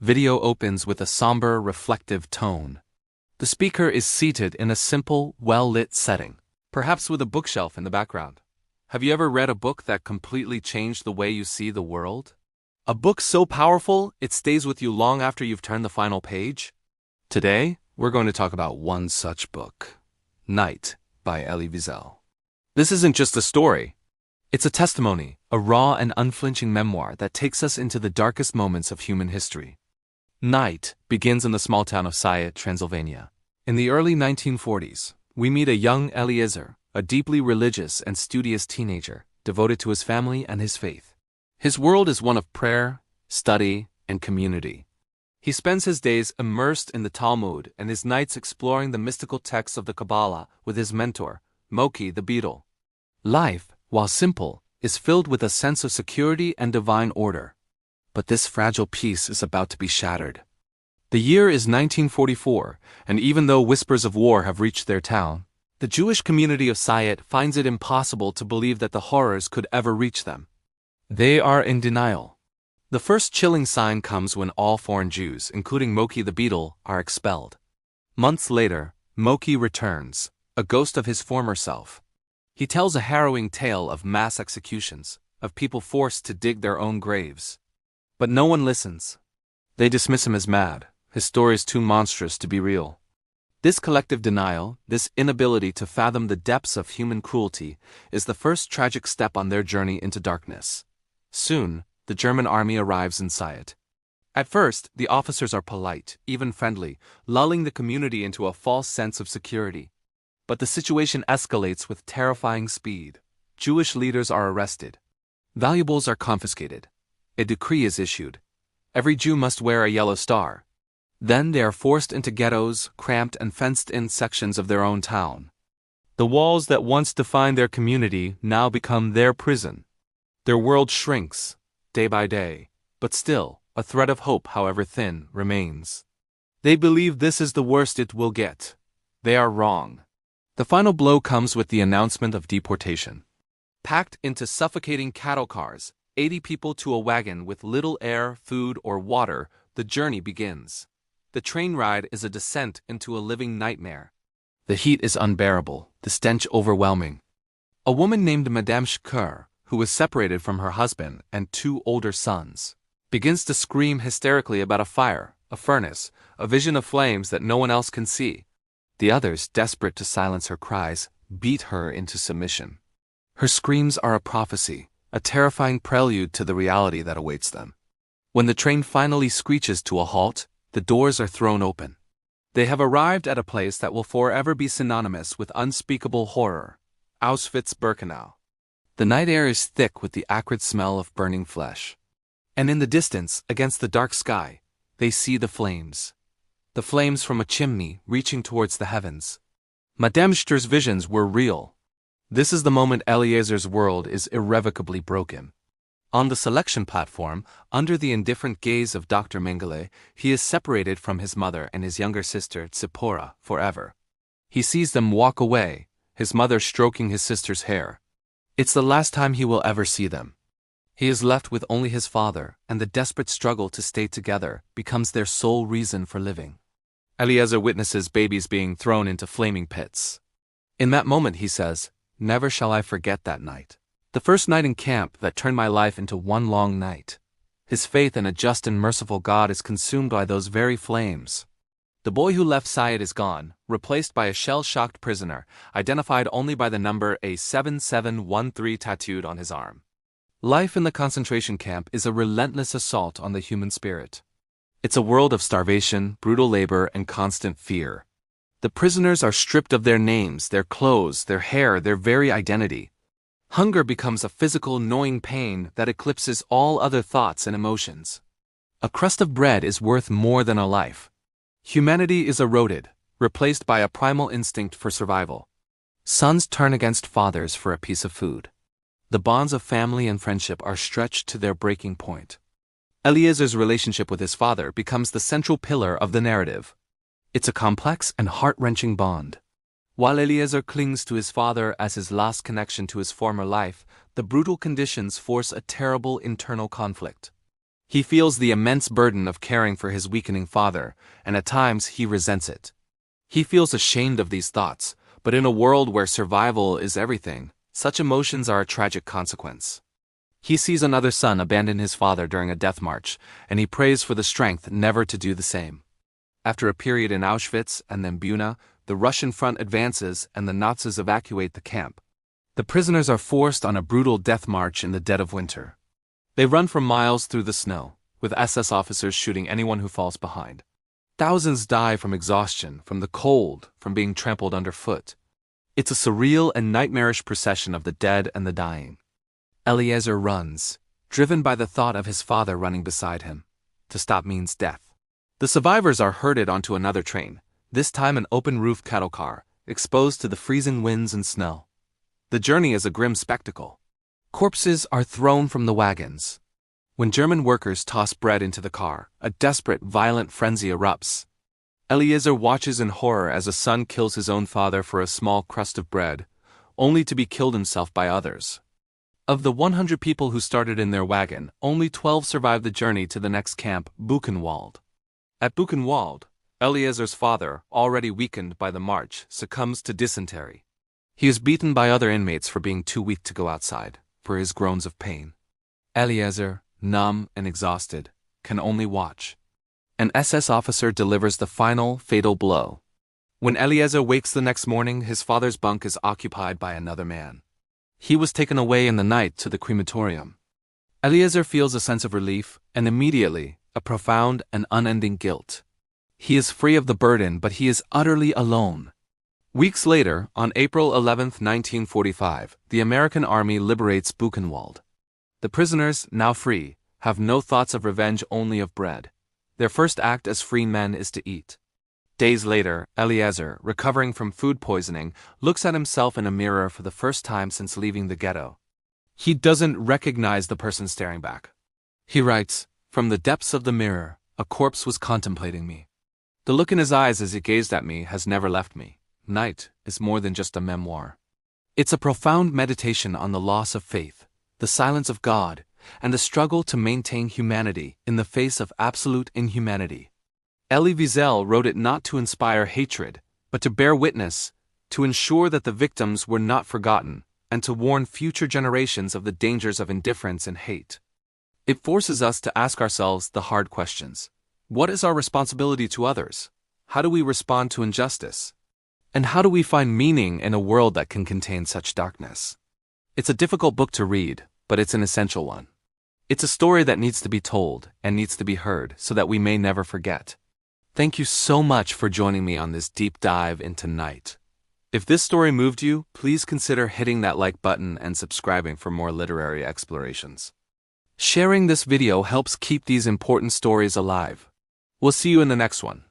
Video opens with a somber, reflective tone. The speaker is seated in a simple, well-lit setting, perhaps with a bookshelf in the background. Have you ever read a book that completely changed the way you see the world? A book so powerful, it stays with you long after you've turned the final page? Today, we're going to talk about one such book, Night by Elie Wiesel. This isn't just a story. It's a testimony, a raw and unflinching memoir that takes us into the darkest moments of human history. Night begins in the small town of Sighet, Transylvania. In the early 1940s, we meet a young Eliezer, a deeply religious and studious teenager, devoted to his family and his faith. His world is one of prayer, study, and community. He spends his days immersed in the Talmud and his nights exploring the mystical texts of the Kabbalah with his mentor, Moki the Beetle. Life, while simple, is filled with a sense of security and divine order. But this fragile peace is about to be shattered. The year is 1944, and even though whispers of war have reached their town, the Jewish community of Sighet finds it impossible to believe that the horrors could ever reach them. They are in denial. The first chilling sign comes when all foreign Jews, including Moki the Beetle, are expelled. Months later, Moki returns, a ghost of his former self. He tells a harrowing tale of mass executions, of people forced to dig their own graves. But no one listens. They dismiss him as mad. His story is too monstrous to be real. This collective denial, this inability to fathom the depths of human cruelty, is the first tragic step on their journey into darkness. Soon, the German army arrives in Sighet. At first, the officers are polite, even friendly, lulling the community into a false sense of security. But the situation escalates with terrifying speed. Jewish leaders are arrested. Valuables are confiscated. A decree is issued. Every Jew must wear a yellow star. Then they are forced into ghettos, cramped and fenced-in sections of their own town. The walls that once defined their community now become their prison. Their world shrinks, day by day, but still, a thread of hope, however thin, remains. They believe this is the worst it will get. They are wrong. The final blow comes with the announcement of deportation. Packed into suffocating cattle cars, 80 people to a wagon with little air, food, or water, the journey begins. The train ride is a descent into a living nightmare. The heat is unbearable, the stench overwhelming. A woman named Madame Schker, who was separated from her husband and 2 older sons, begins to scream hysterically about a fire, a furnace, a vision of flames that no one else can see. The others, desperate to silence her cries, beat her into submission. Her screams are a prophecy, a terrifying prelude to the reality that awaits them. When the train finally screeches to a halt, the doors are thrown open. They have arrived at a place that will forever be synonymous with unspeakable horror, Auschwitz-Birkenau. The night air is thick with the acrid smell of burning flesh. And in the distance, against the dark sky, they see the flames. The flames from a chimney reaching towards the heavens. Madame Schter's visions were real. This is the moment Eliezer's world is irrevocably broken. On the selection platform, under the indifferent gaze of Dr. Mengele, he is separated from his mother and his younger sister, Tzipora, forever. He sees them walk away, his mother stroking his sister's hair. It's the last time he will ever see them. He is left with only his father, and the desperate struggle to stay together becomes their sole reason for living. Eliezer witnesses babies being thrown into flaming pits. In that moment, he says, "Never shall I forget that night. The first night in camp that turned my life into one long night." His faith in a just and merciful God is consumed by those very flames. The boy who left Sighet is gone, replaced by a shell-shocked prisoner, identified only by the number A7713 tattooed on his arm. Life in the concentration camp is a relentless assault on the human spirit. It's a world of starvation, brutal labor, and constant fear. The prisoners are stripped of their names, their clothes, their hair, their very identity. Hunger becomes a physical, gnawing pain that eclipses all other thoughts and emotions. A crust of bread is worth more than a life. Humanity is eroded, replaced by a primal instinct for survival. Sons turn against fathers for a piece of food. The bonds of family and friendship are stretched to their breaking point. Eliezer's relationship with his father becomes the central pillar of the narrative. It's a complex and heart-wrenching bond. While Eliezer clings to his father as his last connection to his former life, the brutal conditions force a terrible internal conflict. He feels the immense burden of caring for his weakening father, and at times he resents it. He feels ashamed of these thoughts, but in a world where survival is everything, such emotions are a tragic consequence. He sees another son abandon his father during a death march, and he prays for the strength never to do the same. After a period in Auschwitz and then Buna, the Russian front advances and the Nazis evacuate the camp. The prisoners are forced on a brutal death march in the dead of winter. They run for miles through the snow, with SS officers shooting anyone who falls behind. Thousands die from exhaustion, from the cold, from being trampled underfoot. It's a surreal and nightmarish procession of the dead and the dying. Eliezer runs, driven by the thought of his father running beside him. To stop means death. The survivors are herded onto another train, this time an open-roof cattle car, exposed to the freezing winds and snow. The journey is a grim spectacle. Corpses are thrown from the wagons. When German workers toss bread into the car, a desperate, violent frenzy erupts. Eliezer watches in horror as a son kills his own father for a small crust of bread, only to be killed himself by others. Of the 100 people who started in their wagon, only 12 survived the journey to the next camp, Buchenwald. At Buchenwald, Eliezer's father, already weakened by the march, succumbs to dysentery. He is beaten by other inmates for being too weak to go outside, for his groans of pain. Eliezer, numb and exhausted, can only watch. An SS officer delivers the final, fatal blow. When Eliezer wakes the next morning, his father's bunk is occupied by another man. He was taken away in the night to the crematorium. Eliezer feels a sense of relief, and immediately, a profound and unending guilt. He is free of the burden, but he is utterly alone. Weeks later, on April 11, 1945, the American army liberates Buchenwald. The prisoners, now free, have no thoughts of revenge, only of bread. Their first act as free men is to eat. Days later, Eliezer, recovering from food poisoning, looks at himself in a mirror for the first time since leaving the ghetto. He doesn't recognize the person staring back. He writes, "From the depths of the mirror, a corpse was contemplating me. The look in his eyes as he gazed at me has never left me. Night is more than just a memoir. It's a profound meditation on the loss of faith, the silence of God, and the struggle to maintain humanity in the face of absolute inhumanity." Elie Wiesel wrote it not to inspire hatred, but to bear witness, to ensure that the victims were not forgotten, and to warn future generations of the dangers of indifference and hate. It forces us to ask ourselves the hard questions. What is our responsibility to others? How do we respond to injustice? And how do we find meaning in a world that can contain such darkness? It's a difficult book to read, but it's an essential one. It's a story that needs to be told and needs to be heard so that we may never forget. Thank you so much for joining me on this deep dive into Night. If this story moved you, please consider hitting that like button and subscribing for more literary explorations. Sharing this video helps keep these important stories alive. We'll see you in the next one.